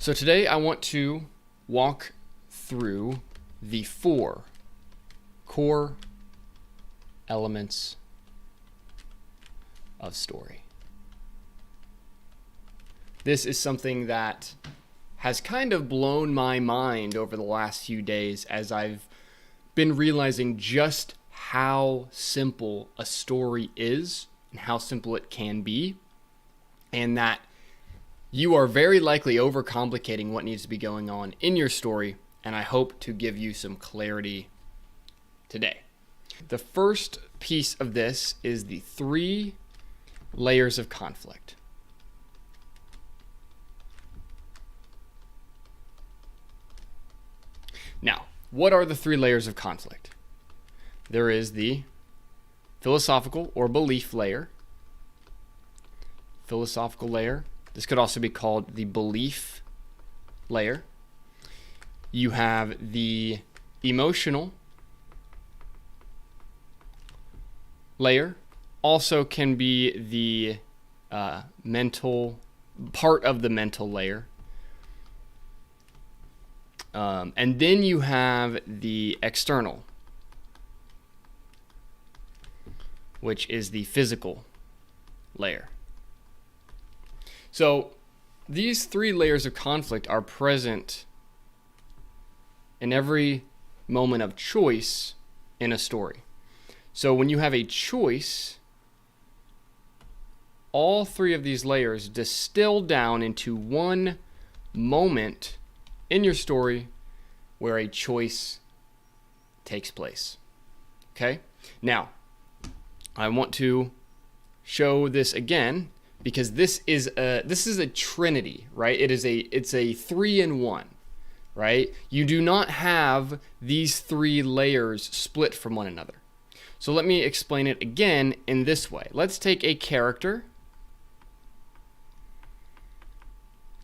So today I want to walk through the 4 core elements of story. This is something that has kind of blown my mind over the last few days as I've been realizing just how simple a story is and how simple it can be, and that you are very likely overcomplicating what needs to be going on in your story, and I hope to give you some clarity today. The first piece of this is the 3 layers of conflict. Now, what are the 3 layers of conflict? There is the philosophical or belief layer. Philosophical layer. This could also be called the belief layer. You have the emotional layer. Also can be the mental, part of the mental layer. And then you have the external, which is the physical layer. So these 3 layers of conflict are present in every moment of choice in a story. So when you have a choice, all 3 of these layers distill down into one moment in your story where a choice takes place. Okay? Now, I want to show this again because this is a trinity, right? It's a 3-in-1, right? You do not have these 3 layers split from one another. So let me explain it again in this way. Let's take a character,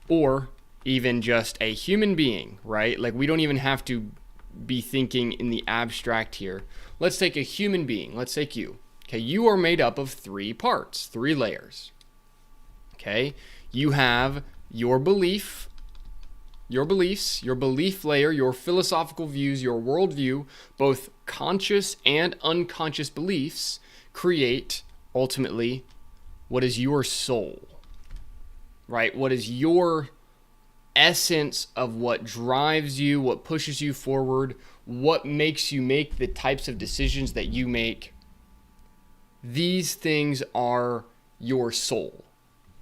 or even just a human being, right? Like, we don't even have to be thinking in the abstract here. Let's take a human being. Let's take you. Okay, you are made up of 3 parts, 3 layers. Okay, you have your beliefs, your belief layer, your philosophical views, your worldview. Both conscious and unconscious beliefs create, ultimately, what is your soul, right? What is your essence of what drives you, what pushes you forward, what makes you make the types of decisions that you make. These things are your soul,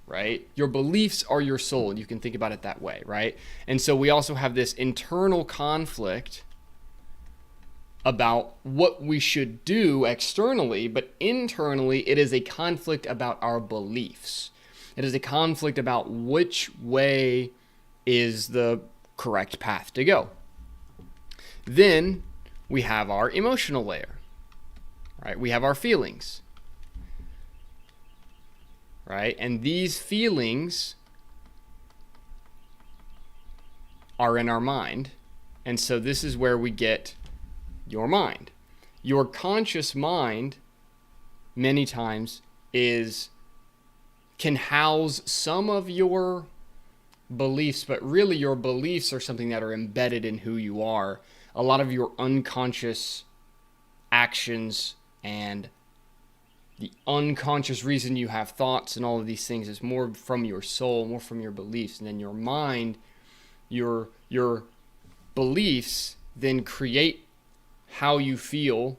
right? Your beliefs are your soul, and you can think about it that way, right? And so we also have this internal conflict about what we should do externally, but internally it is a conflict about our beliefs. It is a conflict about which way is the correct path to go. Then we have our emotional layer, right? We have our feelings, right? And these feelings are in our mind. And so this is where we get your mind. Your conscious mind, many times, can house some of your beliefs, but really your beliefs are something that are embedded in who you are. A lot of your unconscious actions and the unconscious reason you have thoughts and all of these things is more from your soul, more from your beliefs. And then your mind, your beliefs then create how you feel,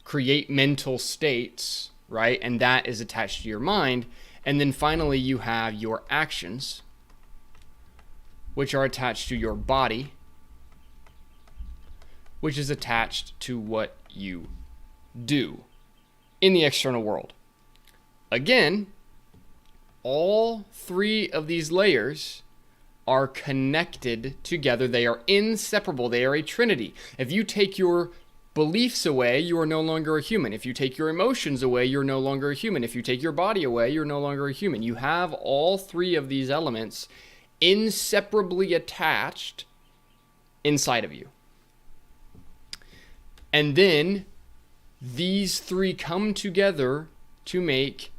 create mental states, right? And that is attached to your mind. And then finally you have your actions, which are attached to your body, which is attached to what you do in the external world. Again, all 3 of these layers are connected together. They are inseparable. They are a trinity. If you take your beliefs away, you are no longer a human. If you take your emotions away, you're no longer a human. If you take your body away, you're no longer a human. You have all 3 of these elements inseparably attached inside of you. And then these 3 come together to make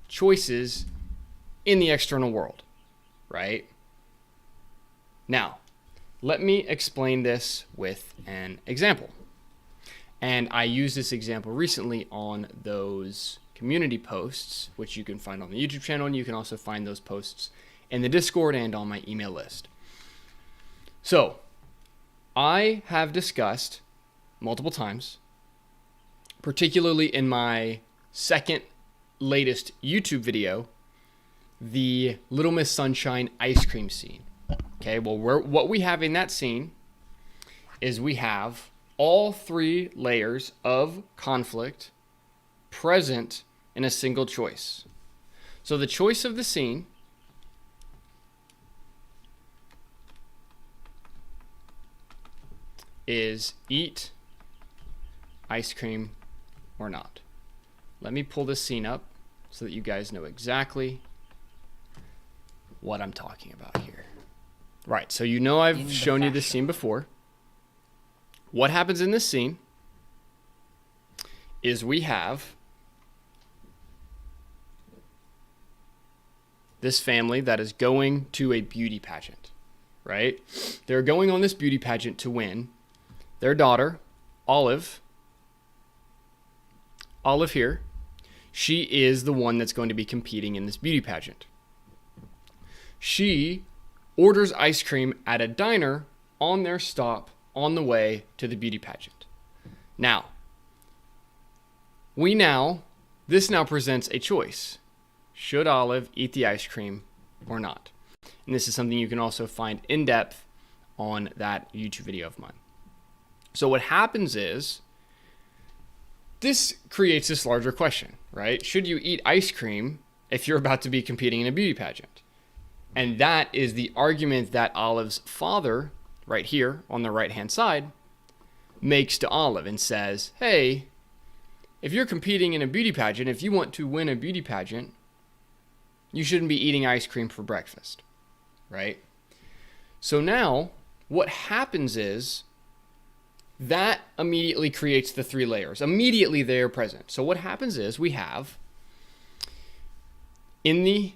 choices in the external world, right? Now, let me explain this with an example. And I used this example recently on those community posts, which you can find on the YouTube channel, and you can also find those posts in the Discord and on my email list. So, I have discussed multiple times, particularly in my second latest YouTube video, the Little Miss Sunshine ice cream scene. Okay, well, what we have in that scene is we have all three layers of conflict present in a single choice. So the choice of the scene is eat ice cream or not. Let me pull this scene up so that you guys know exactly what I'm talking about here. Right, so you know I've shown you this scene before. What happens in this scene is we have this family that is going to a beauty pageant, right? They're going on this beauty pageant to win. Their daughter, Olive here, she is the one that's going to be competing in this beauty pageant. She orders ice cream at a diner on their stop on the way to the beauty pageant. Now, this now presents a choice. Should Olive eat the ice cream or not? And this is something you can also find in depth on that YouTube video of mine. So what happens is, this creates this larger question, right? Should you eat ice cream if you're about to be competing in a beauty pageant? And that is the argument that Olive's father, right here on the right-hand side, makes to Olive and says, hey, if you're competing in a beauty pageant, if you want to win a beauty pageant, you shouldn't be eating ice cream for breakfast, right? So now what happens is that immediately creates the three layers. Immediately they are present. So what happens is we have in the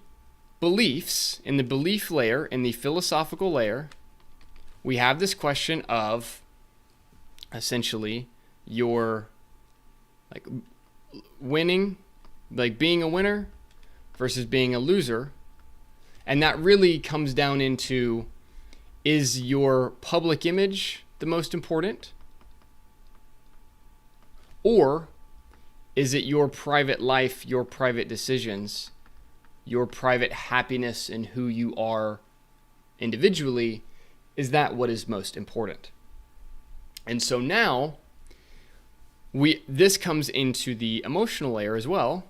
beliefs, in the belief layer, in the philosophical layer, we have this question of essentially your like winning, like being a winner versus being a loser. And that really comes down into, is your public image the most important? Or is it your private life, your private decisions, your private happiness and who you are individually? Is that what is most important? And so now this comes into the emotional layer as well,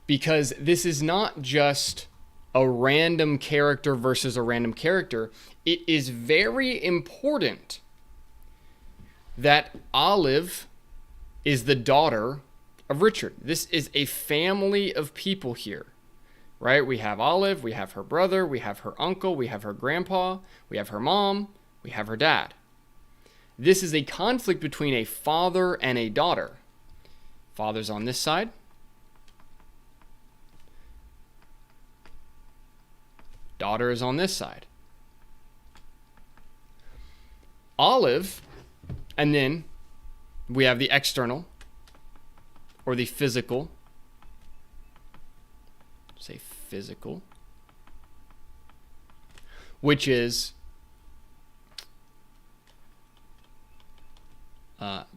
because this is not just a random character versus a random character. It is very important that Olive is the daughter of Richard. This is a family of people here, right? We have Olive, we have her brother, we have her uncle, we have her grandpa, we have her mom, we have her dad. This is a conflict between a father and a daughter. Father's on this side. Daughter is on this side. Olive, and then we have the external or the physical. Say physical, which is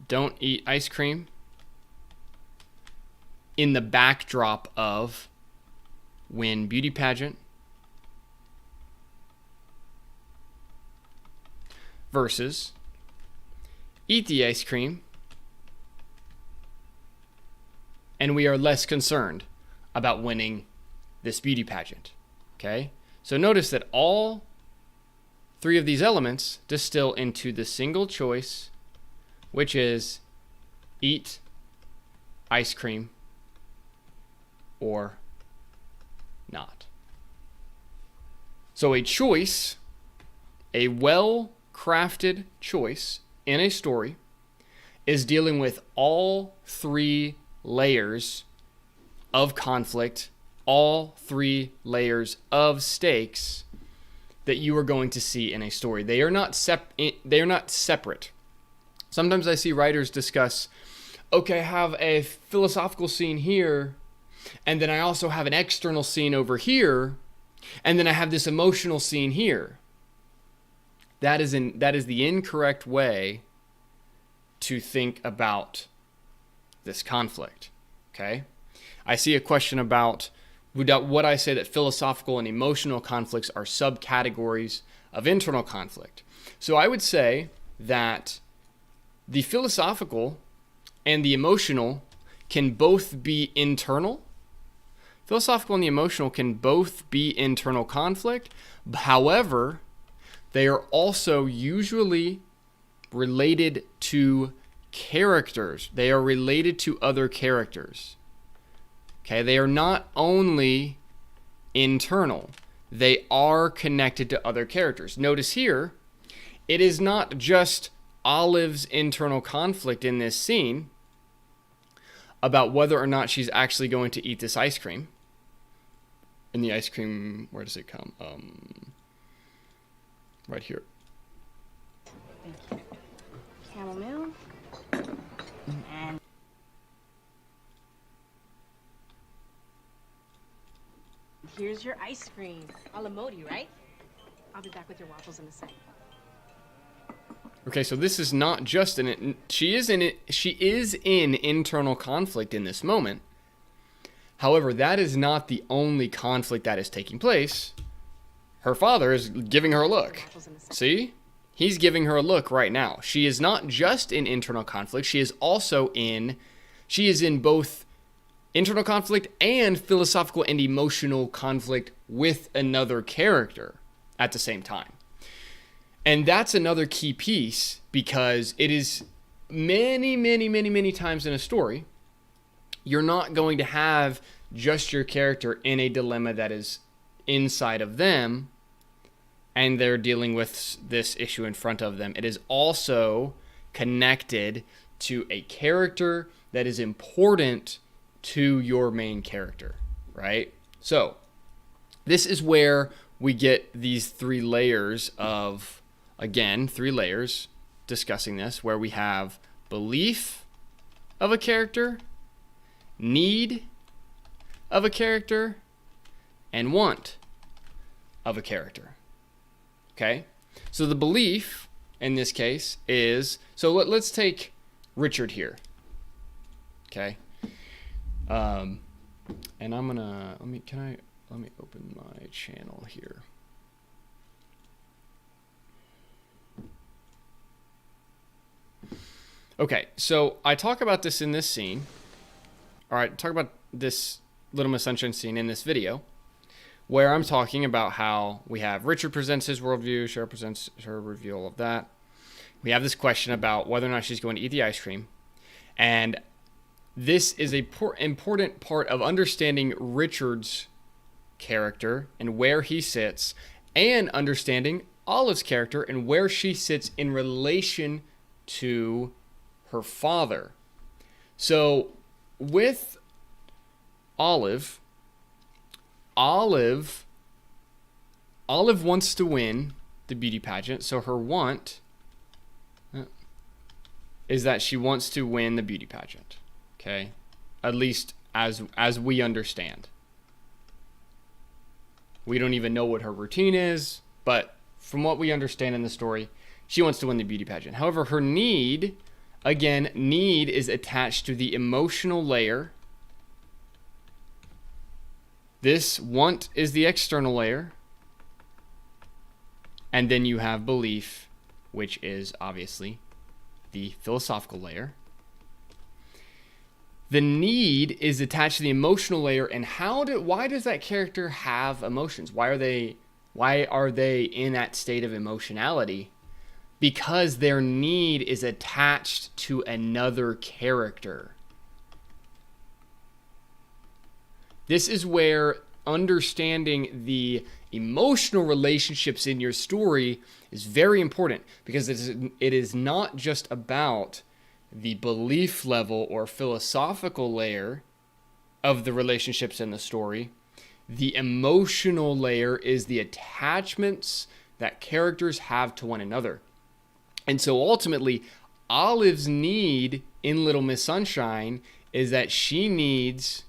don't eat ice cream in the backdrop of win beauty pageant versus eat the ice cream and we are less concerned about winning this beauty pageant. Okay? So notice that all three of these elements distill into the single choice, which is eat ice cream or not. So a choice, a well-crafted choice in a story, is dealing with all three layers of conflict, all three layers of stakes that you are going to see in a story. They are not separate. Sometimes I see writers discuss, okay, I have a philosophical scene here, and then I also have an external scene over here, and then I have this emotional scene here. That is the incorrect way to think about this conflict. Okay? I see a question about would I say that philosophical and emotional conflicts are subcategories of internal conflict. So I would say that the philosophical and the emotional can both be internal. Philosophical and the emotional can both be internal conflict. However, they are also usually related to characters. They are related to other characters. Okay, they are not only internal, they are connected to other characters. Notice here, it is not just Olive's internal conflict in this scene about whether or not she's actually going to eat this ice cream. And the ice cream, where does it come? Right here. Thank you. Chamomile. And here's your ice cream. A la Mowery, right? I'll be back with your waffles in a second. Okay, so this is not just she is in internal conflict in this moment. However, that is not the only conflict that is taking place. Her father is giving her a look. See? He's giving her a look right now. She is not just in internal conflict, she is in both internal conflict and philosophical and emotional conflict with another character at the same time. And that's another key piece, because it is many times in a story, you're not going to have just your character in a dilemma that is inside of them and they're dealing with this issue in front of them. It is also connected to a character that is important to your main character, right? So this is where we get these three layers of, again, three layers discussing this, where we have belief of a character, need of a character, and want of a character. Okay? So the belief in this case is, so let's take Richard here. Okay? And I'm gonna, let me open my channel here. Okay, so I talk about this in this scene. All right, talk about this Little Miss Sunshine scene in this video, where I'm talking about how we have Richard presents his worldview, Cheryl presents her review, all of that. We have this question about whether or not she's going to eat the ice cream. And this is a important part of understanding Richard's character and where he sits, and understanding Olive's character and where she sits in relation to her father. So with Olive wants to win the beauty pageant, so her want is that she wants to win the beauty pageant. Okay? At least as we understand. We don't even know what her routine is, but from what we understand in the story, she wants to win the beauty pageant. However, her need is attached to the emotional layer. This want is the external layer. And then you have belief, which is obviously the philosophical layer. The need is attached to the emotional layer. And why does that character have emotions? Why are they in that state of emotionality? Because their need is attached to another character. This is where understanding the emotional relationships in your story is very important, because it is not just about the belief level or philosophical layer of the relationships in the story. The emotional layer is the attachments that characters have to one another. And so ultimately, Olive's need in Little Miss Sunshine is that she needs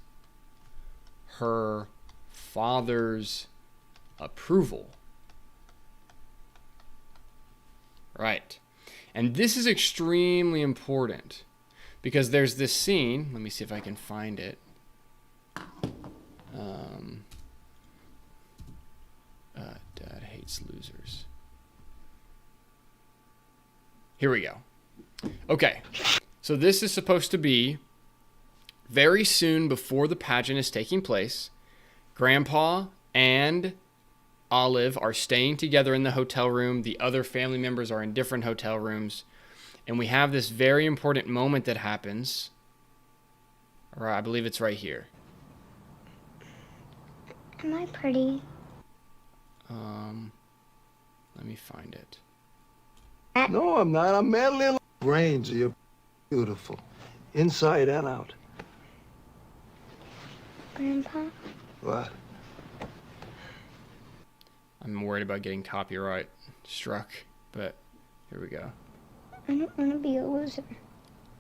her father's approval. Right. And this is extremely important because there's this scene. Let me see if I can find it. Dad hates losers. Here we go. Okay. So this is supposed to be very soon before the pageant is taking place. Grandpa and Olive are staying together in the hotel room. The other family members are in different hotel rooms. And we have this very important moment that happens. Or I believe it's right here. Am I pretty? Let me find it. No, I'm not. I'm Madeline. Brains, you're beautiful. Inside and out. Grandpa? What? I'm worried about getting copyright struck, but here we go. I don't want to be a loser.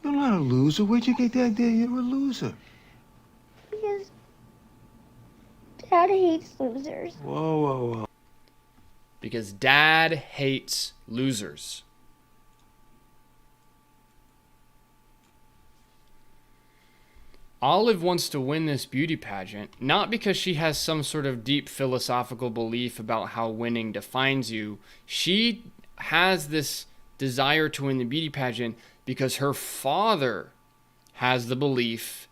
You're not a loser. Where'd you get the idea you're a loser? Because Dad hates losers. Whoa, whoa, whoa. Because Dad hates losers. Olive wants to win this beauty pageant, not because she has some sort of deep philosophical belief about how winning defines you. She has this desire to win the beauty pageant because her father has the belief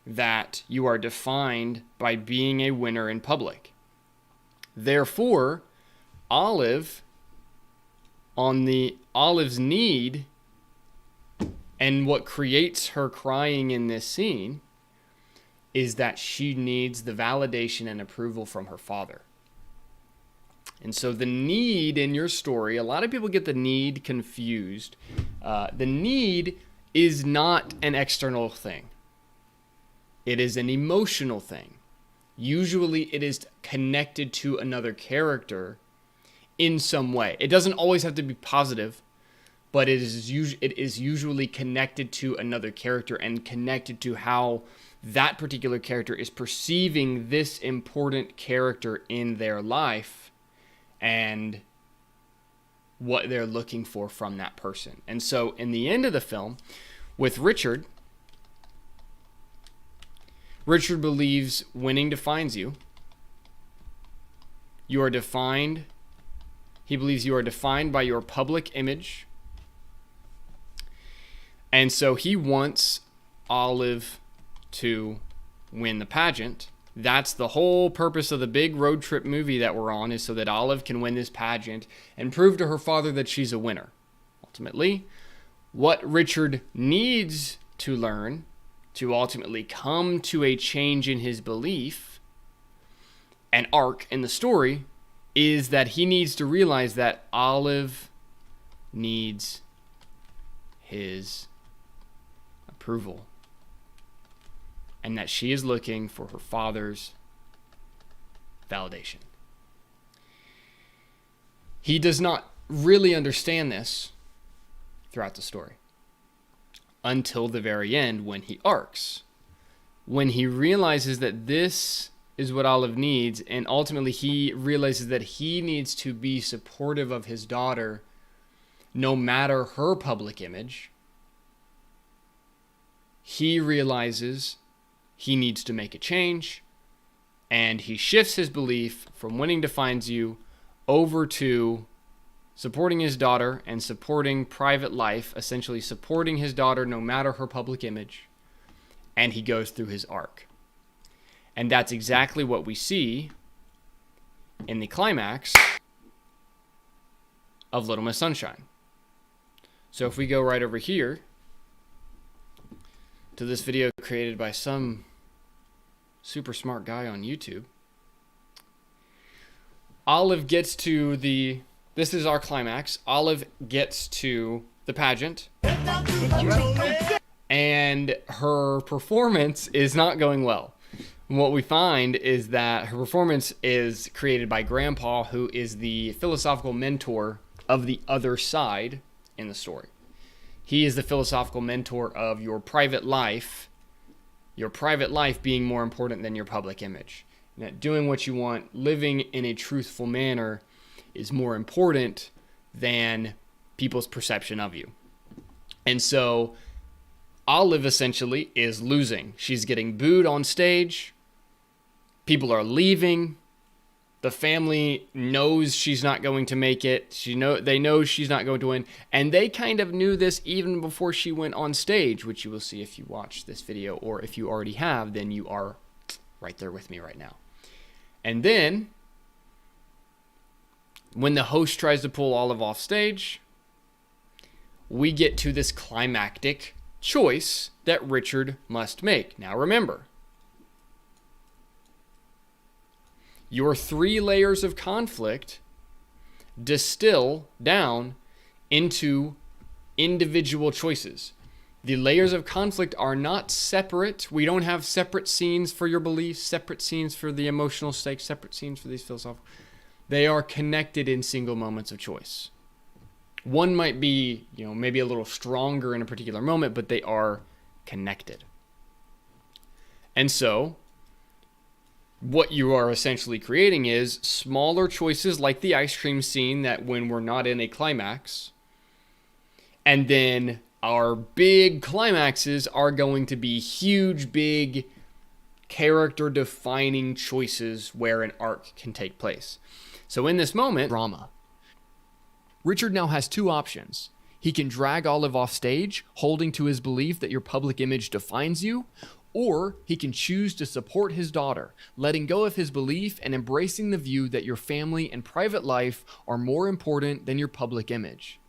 that you are defined by being a winner in public. Therefore, Olive's need and what creates her crying in this scene is that she needs the validation and approval from her father. And so the need in your story, a lot of people get the need confused. The need is not an external thing. It is an emotional thing. Usually it is connected to another character in some way. It doesn't always have to be positive, but it is usually connected to another character and connected to how that particular character is perceiving this important character in their life and what they're looking for from that person. And so in the end of the film, with Richard believes winning defines you. You are defined. He believes you are defined by your public image. And so he wants Olive to win the pageant. That's the whole purpose of the big road trip movie that we're on, is so that Olive can win this pageant and prove to her father that she's a winner. Ultimately, what Richard needs to learn to ultimately come to a change in his belief, an arc in the story, is that he needs to realize that Olive needs his approval, and that she is looking for her father's validation. He does not really understand this throughout the story until the very end, when he arcs, when he realizes that this is what Olive needs, and ultimately he realizes that he needs to be supportive of his daughter no matter her public image. He realizes he needs to make a change, and he shifts his belief from winning defines you over to supporting his daughter and supporting private life, essentially supporting his daughter no matter her public image, and he goes through his arc. And that's exactly what we see in the climax of Little Miss Sunshine. So if we go right over here to this video created by some super smart guy on YouTube, Olive gets to this is our climax. Olive gets to the pageant, and her performance is not going well. what we find is that her performance is created by Grandpa, who is the philosophical mentor of the other side in the story. He is the philosophical mentor of your private life being more important than your public image. And that doing what you want, living in a truthful manner, is more important than people's perception of you. And so Olive essentially is losing. She's getting booed on stage. People are leaving. The family knows she's not going to make it. They know she's not going to win. And they kind of knew this even before she went on stage, which you will see if you watch this video, or if you already have, then you are right there with me right now. And then when the host tries to pull Olive off stage, we get to this climactic choice that Richard must make. Now remember, your 3 layers of conflict distill down into individual choices. The layers of conflict are not separate. We don't have separate scenes for your beliefs, separate scenes for the emotional stakes, separate scenes for these philosophical. They are connected in single moments of choice. One might be, maybe a little stronger in a particular moment, but they are connected. And so what you are essentially creating is smaller choices like the ice cream scene that when we're not in a climax. And then our big climaxes are going to be huge, big, character-defining choices where an arc can take place. So in this moment, drama. Richard now has 2 options. He can drag Olive off stage, holding to his belief that your public image defines you, or he can choose to support his daughter, letting go of his belief and embracing the view that your family and private life are more important than your public image.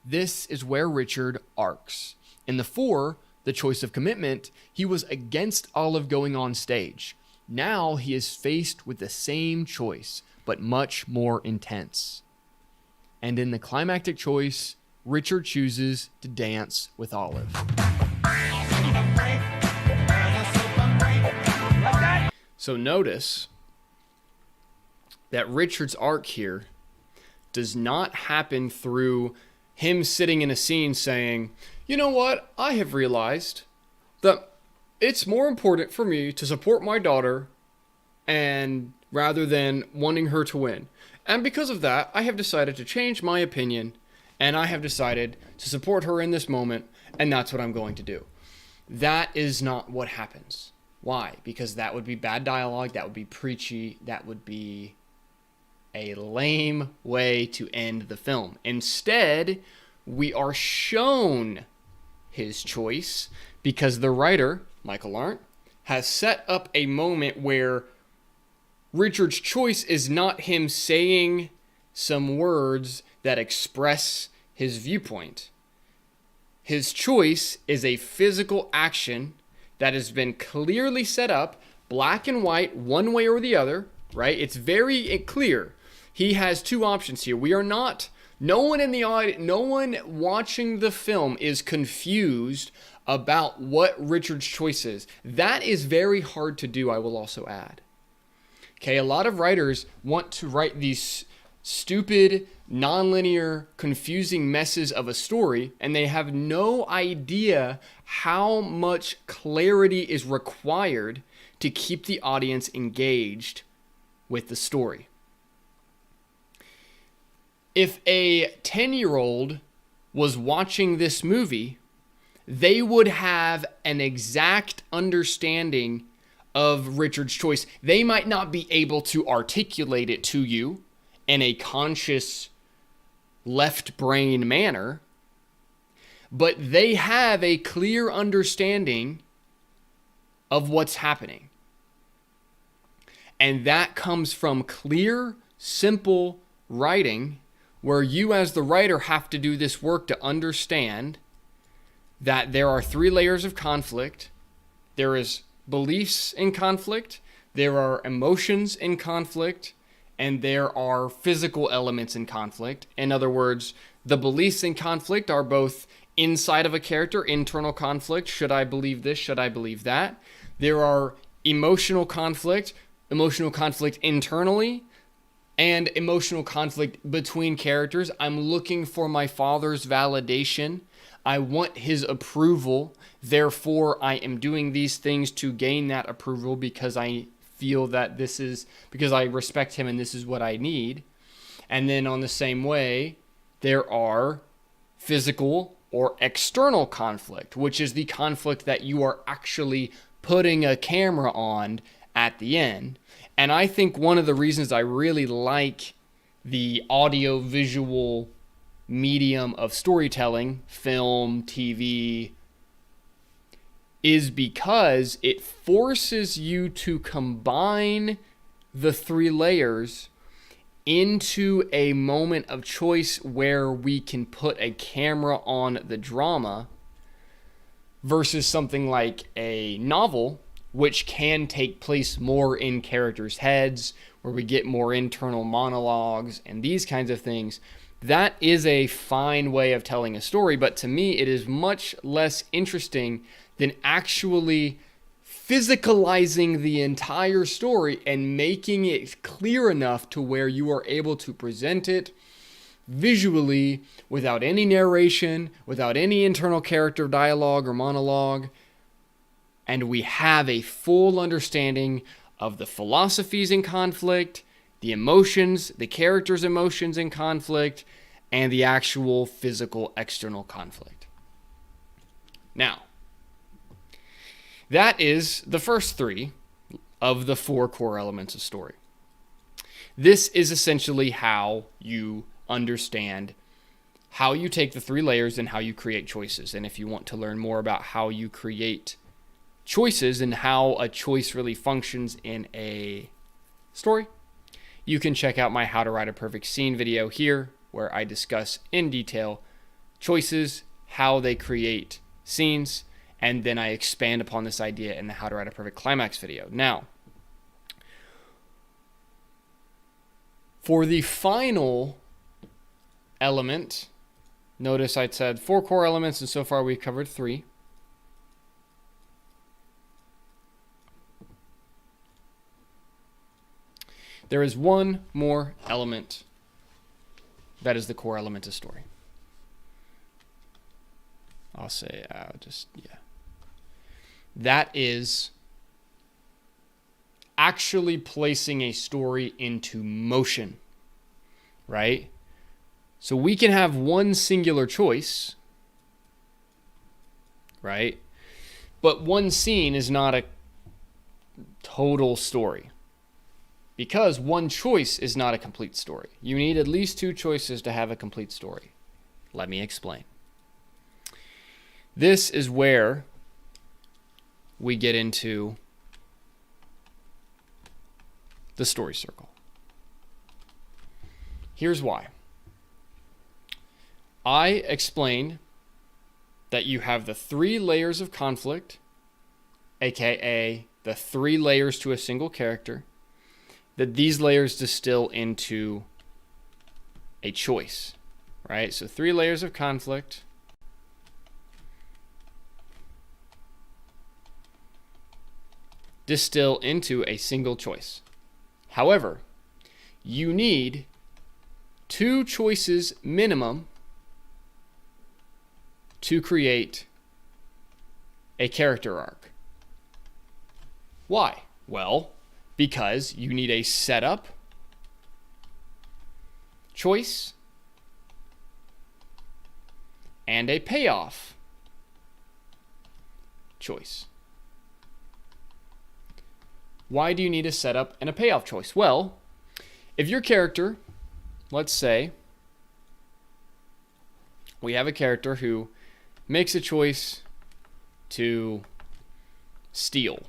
This is where Richard arcs. In the 4, the choice of commitment, he was against Olive going on stage. Now he is faced with the same choice, but much more intense. And in the climactic choice, Richard chooses to dance with Olive. So notice that Richard's arc here does not happen through him sitting in a scene saying, you know what, I have realized that it's more important for me to support my daughter and rather than wanting her to win. And because of that, I have decided to change my opinion and I have decided to support her in this moment, and that's what I'm going to do. That is not what happens. Why? Because that would be bad dialogue, that would be preachy, that would be a lame way to end the film. Instead, we are shown his choice because the writer, Michael Arndt, has set up a moment where Richard's choice is not him saying some words that express his viewpoint. His choice is a physical action that has been clearly set up, black and white, one way or the other, right? It's very clear. He has 2 options here. No one in the audience, no one watching the film is confused about what Richard's choice is. That is very hard to do, I will also add. Okay, a lot of writers want to write these stupid, nonlinear, confusing messes of a story, and they have no idea how much clarity is required to keep the audience engaged with the story. If a 10-year-old was watching this movie, they would have an exact understanding of Richard's choice. They might not be able to articulate it to you in a conscious left brain manner, but they have a clear understanding of what's happening. And that comes from clear, simple writing, where you as the writer have to do this work to understand that there are 3 layers of conflict. There is beliefs in conflict, there are emotions in conflict, and there are physical elements in conflict. In other words, the beliefs in conflict are both inside of a character, internal conflict. Should I believe this? Should I believe that? There are emotional conflict internally, and emotional conflict between characters. I'm looking for my father's validation. I want his approval. Therefore, I am doing these things to gain that approval because I feel that because I respect him and this is what I need. And then on the same way, there are physical or external conflict, which is the conflict that you are actually putting a camera on at the end. And I think one of the reasons I really like the audio visual medium of storytelling, film, TV, is because it forces you to combine the three layers into a moment of choice where we can put a camera on the drama versus something like a novel, which can take place more in characters' heads, where we get more internal monologues and these kinds of things. That is a fine way of telling a story, but to me, it is much less interesting than actually physicalizing the entire story and making it clear enough to where you are able to present it visually without any narration, without any internal character dialogue or monologue. And we have a full understanding of the philosophies in conflict, the emotions, the characters' emotions in conflict, and the actual physical external conflict. Now, that is the first three of the 4 core elements of story. This is essentially how you understand how you take the 3 layers and how you create choices. And if you want to learn more about how you create choices and how a choice really functions in a story, you can check out my How to Write a Perfect Scene video here, where I discuss in detail choices, how they create scenes, and then I expand upon this idea in the How to Write a Perfect Climax video. Now, for the final element, notice I said 4 core elements, and so far we've covered 3. There is one more element that is the core element of story. That is actually placing a story into motion, right? So we can have one singular choice, right? But one scene is not a total story, because one choice is not a complete story. You need at least 2 choices to have a complete story. Let me explain. This is where we get into the story circle. Here's why. I explained that you have the 3 layers of conflict, aka the 3 layers to a single character, that these layers distill into a choice, right? So 3 layers of conflict, distill into a single choice. However, you need 2 choices minimum to create a character arc. Why? Well, because you need a setup choice and a payoff choice. Why do you need a setup and a payoff choice? Well, if your character, let's say, we have a character who makes a choice to steal,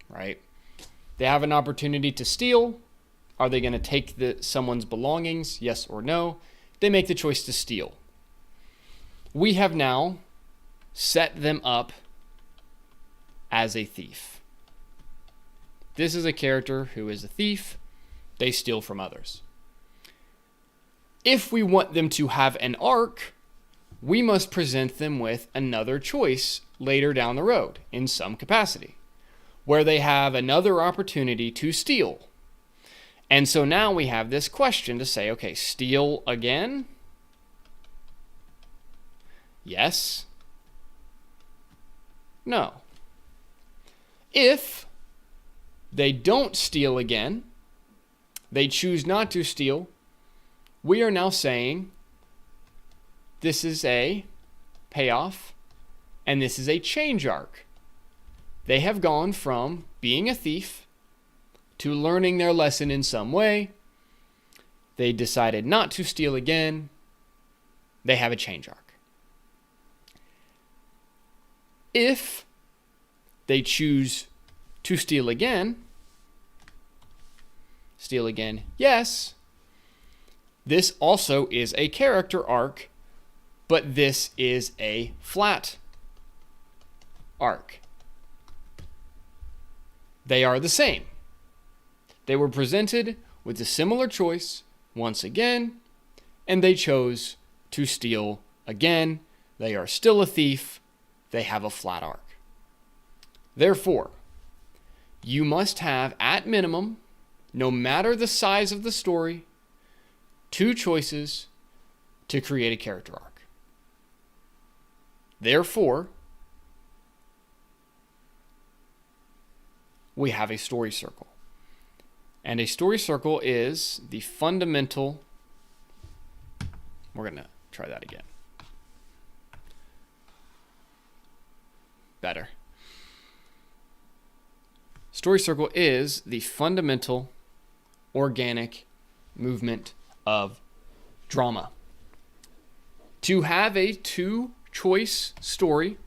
right? They have an opportunity to steal. Are they going to take someone's belongings? Yes or no? They make the choice to steal. We have now set them up as a thief. This is a character who is a thief. They steal from others. If we want them to have an arc, we must present them with another choice later down the road in some capacity. where they have another opportunity to steal. And so now we have this question to say, okay, steal again? Yes. No. If they don't steal again, they choose not to steal, we are now saying this is a payoff and this is a change arc. They have gone from being a thief to learning their lesson in some way. They decided not to steal again. They have a change arc. If they choose to steal again, yes, this also is a character arc, but this is a flat arc. They are the same. They were presented with a similar choice once again, and they chose to steal again. They are still a thief. They have a flat arc. Therefore, you must have, at minimum, no matter the size of the story, 2 choices to create a character arc. Therefore, we have a story circle. And a story circle is the fundamental... We're going to try that again. Better. Story circle is the fundamental organic movement of drama. To have a 2-choice story,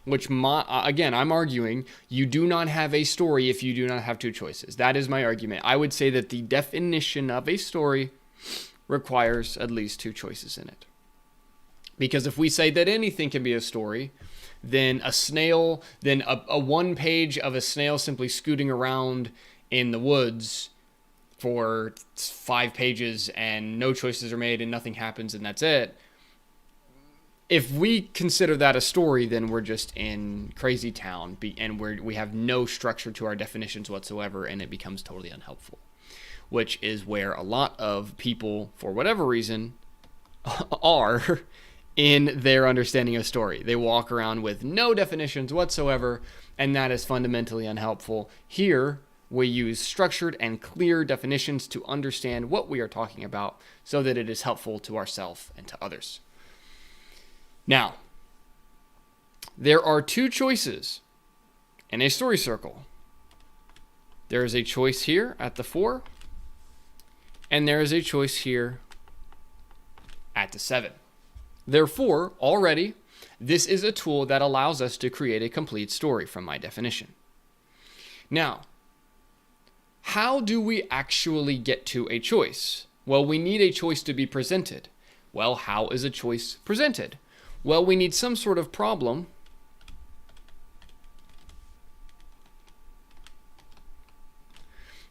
which again, I'm arguing you do not have a story if you do not have 2 choices. That is my argument. I would say that the definition of a story requires at least 2 choices in it. Because if we say that anything can be a story, then a 1 page of a snail simply scooting around in the woods for 5 pages and no choices are made and nothing happens and that's it. If we consider that a story, then we're just in crazy town and we have no structure to our definitions whatsoever, and it becomes totally unhelpful, which is where a lot of people, for whatever reason, are in their understanding of story. They walk around with no definitions whatsoever, and that is fundamentally unhelpful. Here, we use structured and clear definitions to understand what we are talking about so that it is helpful to ourselves and to others. Now, there are 2 choices in a story circle. There is a choice here at the 4, and there is a choice here at the 7. Therefore, already, this is a tool that allows us to create a complete story from my definition. Now, how do we actually get to a choice? Well, we need a choice to be presented. Well, how is a choice presented? Well, we need some sort of problem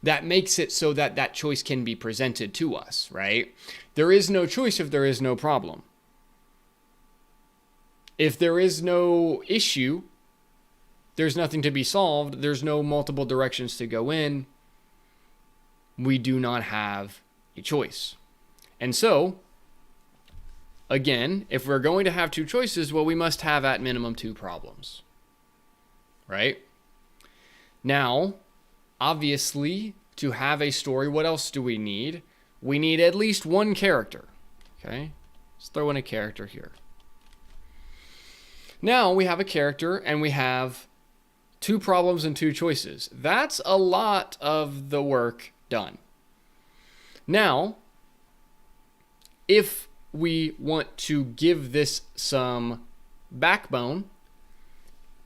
that makes it so that that choice can be presented to us, right? There is no choice if there is no problem. If there is no issue, there's nothing to be solved. There's no multiple directions to go in. We do not have a choice. And so, again, if we're going to have 2 choices, well, we must have at minimum 2 problems, right? Now, obviously, to have a story, what else do we need? We need at least 1 character, okay? Let's throw in a character here. Now we have a character and we have 2 problems and 2 choices. That's a lot of the work done. Now, if we want to give this some backbone,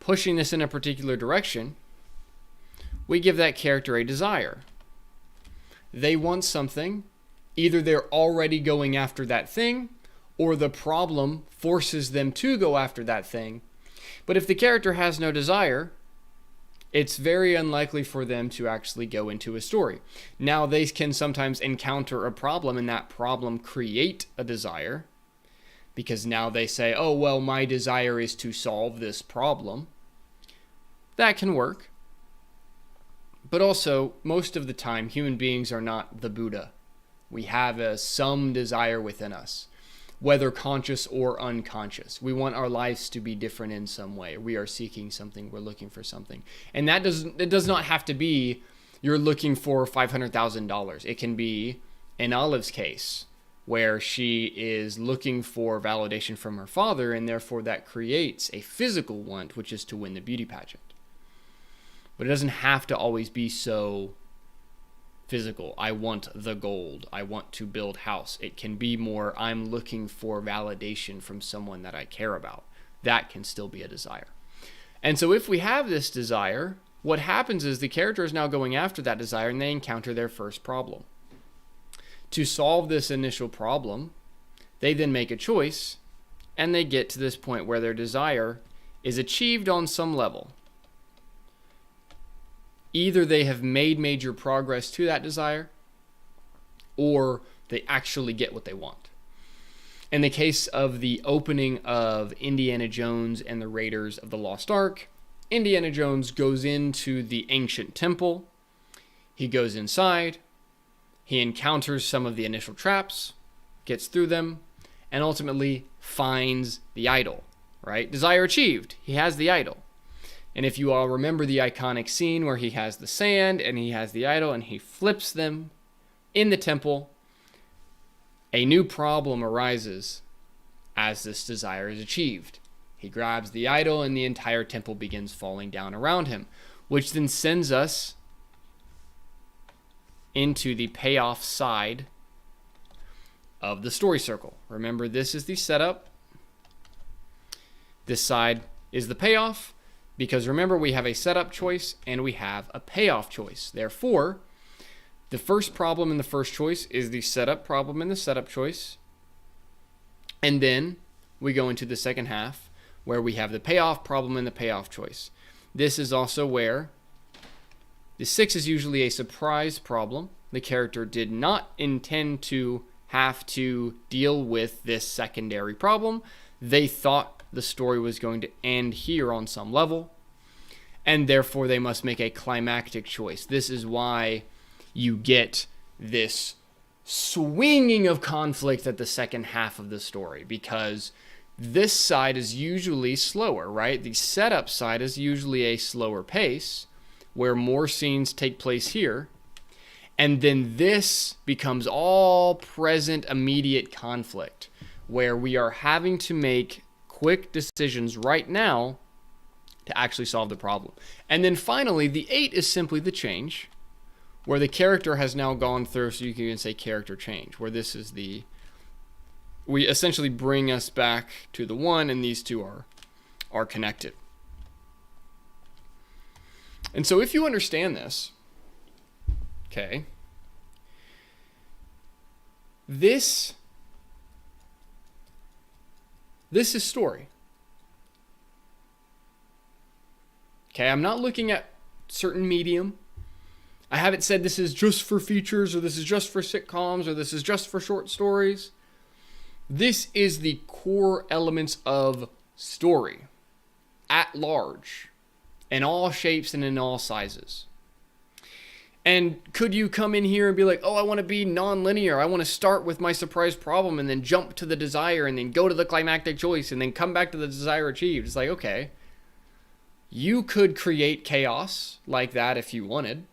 pushing this in a particular direction, we give that character a desire. They want something. Either they're already going after that thing, or the problem forces them to go after that thing. But if the character has no desire, it's very unlikely for them to actually go into a story. Now, they can sometimes encounter a problem, and that problem create a desire, because now they say, oh, well, my desire is to solve this problem. That can work. But also, most of the time, human beings are not the Buddha. We have some desire within us, whether conscious or unconscious. We want our lives to be different in some way. We are seeking something. We're looking for something. And it does not have to be you're looking for $500,000. It can be, in Olive's case, where she is looking for validation from her father, and therefore that creates a physical want, which is to win the beauty pageant. But it doesn't have to always be so physical. I want the gold. I want to build house. It can be more, I'm looking for validation from someone that I care about. That can still be a desire. And so if we have this desire, what happens is the character is now going after that desire, and they encounter their first problem. To solve this initial problem, they then make a choice, and they get to this point where their desire is achieved on some level. Either they have made major progress to that desire, or they actually get what they want. In the case of the opening of Indiana Jones and the Raiders of the Lost Ark, Indiana Jones goes into the ancient temple. He goes inside. He encounters some of the initial traps, gets through them, and ultimately finds the idol, right? Desire achieved. He has the idol. And if you all remember the iconic scene where he has the sand and he has the idol and he flips them in the temple, a new problem arises as this desire is achieved. He grabs the idol and the entire temple begins falling down around him, which then sends us into the payoff side of the story circle. Remember, this is the setup. This side is the payoff. Because remember, we have a setup choice and we have a payoff choice. Therefore, the first problem in the first choice is the setup problem in the setup choice. And then we go into the second half where we have the payoff problem in the payoff choice. This is also where the 6 is usually a surprise problem. The character did not intend to have to deal with this secondary problem. They thought the story was going to end here on some level, and therefore they must make a climactic choice. This is why you get this swinging of conflict at the second half of the story, because this side is usually slower, right? The setup side is usually a slower pace, where more scenes take place here, and then this becomes all present, immediate conflict, where we are having to make quick decisions right now to actually solve the problem. And then finally, the 8 is simply the change, where the character has now gone through, so you can even say character change, where this is we essentially bring us back to the 1, and these two are connected. And so if you understand this, okay, this is story. Okay, I'm not looking at certain medium. I haven't said this is just for features, or this is just for sitcoms, or this is just for short stories. This is the core elements of story at large, in all shapes and in all sizes. And could you come in here and be like, oh, I want to be non-linear. I want to start with my surprise problem and then jump to the desire and then go to the climactic choice and then come back to the desire achieved. It's like, okay, you could create chaos like that if you wanted.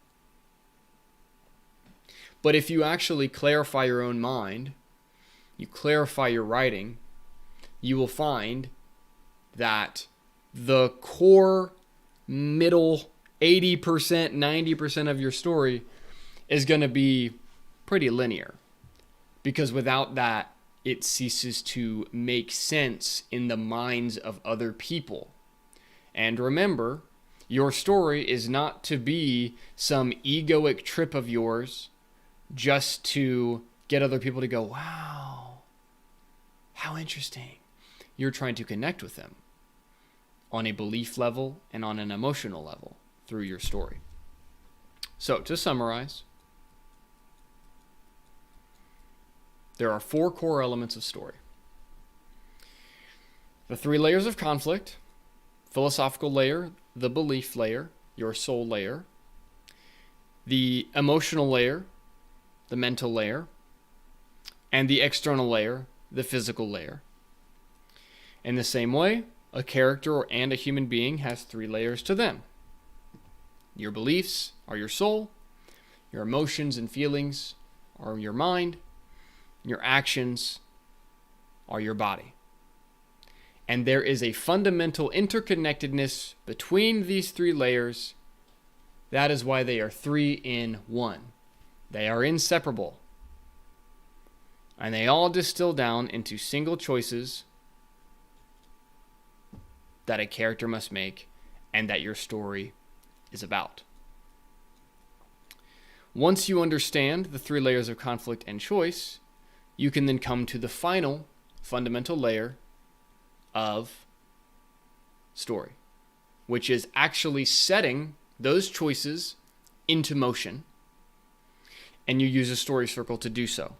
But if you actually clarify your own mind, you clarify your writing, you will find that the core middle 80%, 90% of your story is going to be pretty linear. Because without that, it ceases to make sense in the minds of other people. And remember, your story is not to be some egoic trip of yours just to get other people to go, wow, how interesting. You're trying to connect with them on a belief level and on an emotional level through your story. So to summarize, there are 4 core elements of story. The 3 layers of conflict: philosophical layer, the belief layer, your soul layer, the emotional layer, the mental layer, and the external layer, the physical layer. In the same way, a character and a human being has 3 layers to them. Your beliefs are your soul, your emotions and feelings are your mind, your actions are your body. And there is a fundamental interconnectedness between these 3 layers. That is why they are 3 in 1. They are inseparable. And they all distill down into single choices that a character must make and that your story is about. Once you understand the 3 layers of conflict and choice, you can then come to the final fundamental layer of story, which is actually setting those choices into motion, and you use a story circle to do so.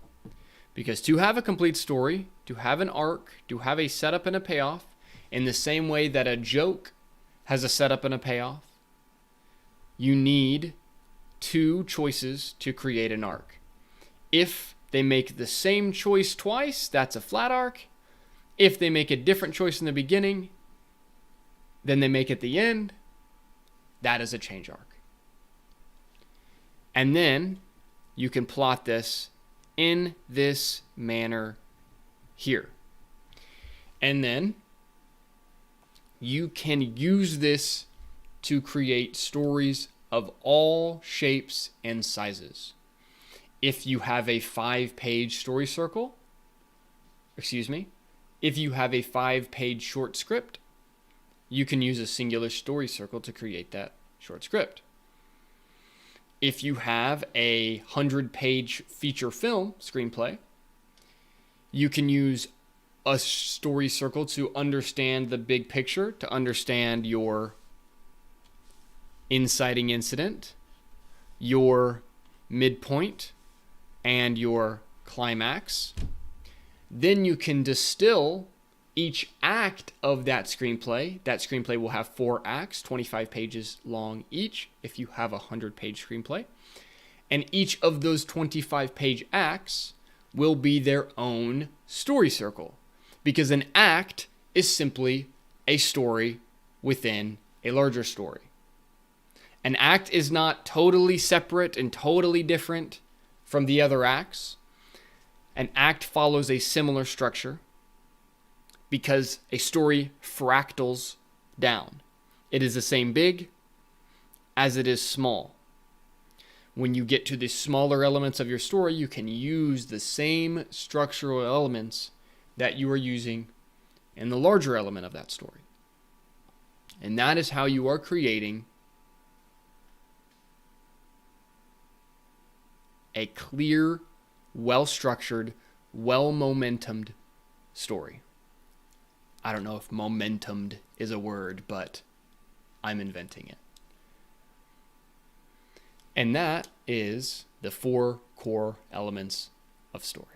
Because to have a complete story, to have an arc, to have a setup and a payoff, in the same way that a joke has a setup and a payoff, you need 2 choices to create an arc. If they make the same choice twice, that's a flat arc. If they make a different choice in the beginning than they make at the end, that is a change arc. And then you can plot this in this manner here. And then you can use this to create stories of all shapes and sizes. If you have a 5-page story circle, if you have a 5-page short script, you can use a singular story circle to create that short script. If you have a 100-page feature film screenplay, you can use a story circle to understand the big picture, to understand your inciting incident, your midpoint, and your climax. Then you can distill each act of that screenplay. That screenplay will have 4 acts, 25 pages long each, if you have a 100-page screenplay. And each of those 25-page acts will be their own story circle, because an act is simply a story within a larger story. An act is not totally separate and totally different from the other acts. An act follows a similar structure because a story fractals down. It is the same big as it is small. When you get to the smaller elements of your story, you can use the same structural elements that you are using in the larger element of that story. And that is how you are creating a clear, well-structured, well-momentumed story. I don't know if momentumed is a word, but I'm inventing it. And that is the 4 core elements of story.